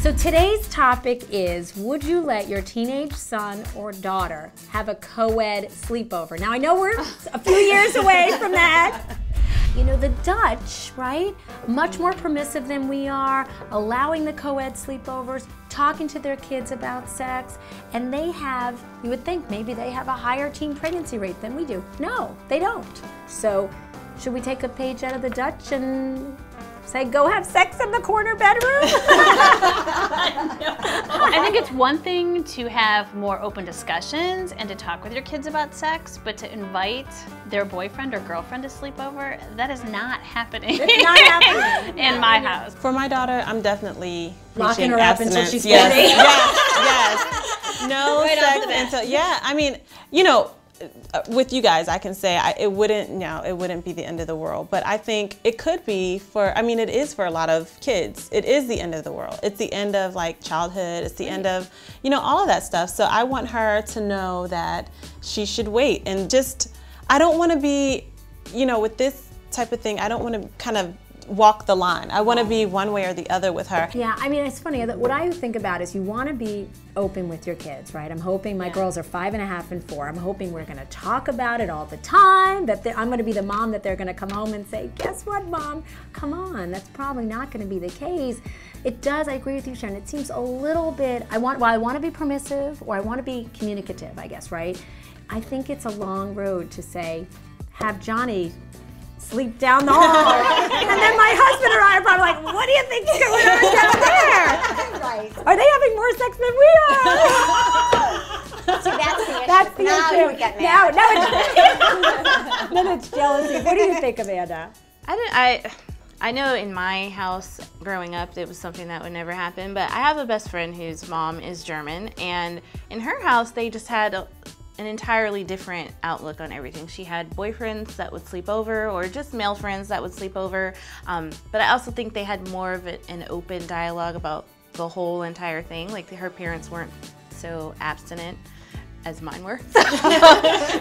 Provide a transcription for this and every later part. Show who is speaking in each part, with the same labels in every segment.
Speaker 1: So today's topic is, would you let your teenage son or daughter have a co-ed sleepover? Now I know we're a few years away from that. You know, the Dutch, right? Much more permissive than we are, allowing the co-ed sleepovers, talking to their kids about sex, and they have, you would think maybe they have a higher teen pregnancy rate than we do. No, they don't. So should we take a page out of the Dutch and say, go have sex in the corner bedroom?
Speaker 2: I think it's one thing to have more open discussions and to talk with your kids about sex, but to invite their boyfriend or girlfriend to sleep over, that is not happening.
Speaker 1: It's not happening
Speaker 2: in my house.
Speaker 3: For my daughter, I'm definitely
Speaker 1: locking her up until she's 40.
Speaker 3: Yes. No
Speaker 2: Right
Speaker 3: sex
Speaker 2: off the bat.
Speaker 3: until, yeah, I mean, you know, with you guys, I can say it wouldn't be the end of the world, but I think it could be for, I mean, it is for a lot of kids. It is the end of the world. It's the end of like childhood. It's the end of, you know, all of that stuff. So I want her to know that she should wait, and just, I don't want to be, you know, with this type of thing, I don't want to kind of walk the line. I want to be one way or the other with her.
Speaker 1: Yeah, I mean, it's funny. What I think about is you want to be open with your kids, right? I'm hoping my girls are 5.5 and 4. I'm hoping we're going to talk about it all the time, that I'm going to be the mom that they're going to come home and say, guess what, Mom? Come on, that's probably not going to be the case. It does, I agree with you, Sharon. It seems a little bit, I want to be permissive, or I want to be communicative, I guess, right? I think it's a long road to say, have Johnny sleep down the hall. And then my husband or I are probably like, what do you think's going on down there?
Speaker 4: Right.
Speaker 1: Are they having more sex than we are?
Speaker 4: See, that's the issue.
Speaker 1: That's the
Speaker 4: now
Speaker 1: issue.
Speaker 4: you would get mad.
Speaker 1: Then it's jealousy. What do you think, Amanda?
Speaker 5: I know in my house growing up it was something that would never happen, but I have a best friend whose mom is German, and in her house they just had an entirely different outlook on everything. She had boyfriends that would sleep over, or just male friends that would sleep over, but I also think they had more of an open dialogue about the whole entire thing. Like her parents weren't so abstinent as mine were.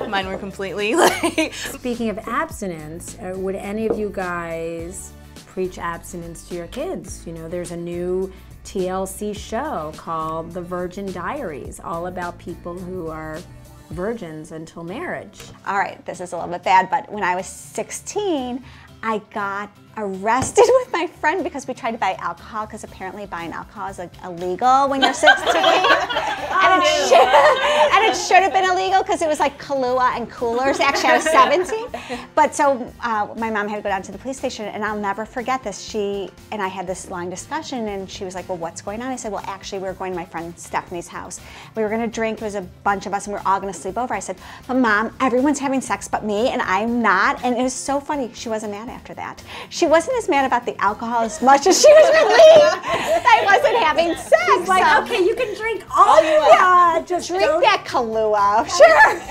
Speaker 5: Mine were completely like...
Speaker 1: Speaking of abstinence, would any of you guys preach abstinence to your kids? You know, there's a new TLC show called The Virgin Diaries, all about people who are virgins until marriage.
Speaker 4: All right, this is a little bit bad, but when I was 16, I got arrested with my friend because we tried to buy alcohol, because apparently buying alcohol is illegal when you're 16. and it should have been illegal because it was like Kahlua and coolers. Actually, I was 17. But so my mom had to go down to the police station, and I'll never forget this. She and I had this long discussion, and she was like, well, what's going on? I said, well, actually, we were going to my friend Stephanie's house. We were going to drink. There was a bunch of us, and we were all going to sleep over. I said, but Mom, everyone's having sex but me, and I'm not. And it was so funny. She wasn't mad after that. She wasn't as mad about the alcohol as much as she was relieved that I wasn't having sex.
Speaker 1: Like, okay, you can drink all you want. Just
Speaker 4: drink that Kahlua, sure.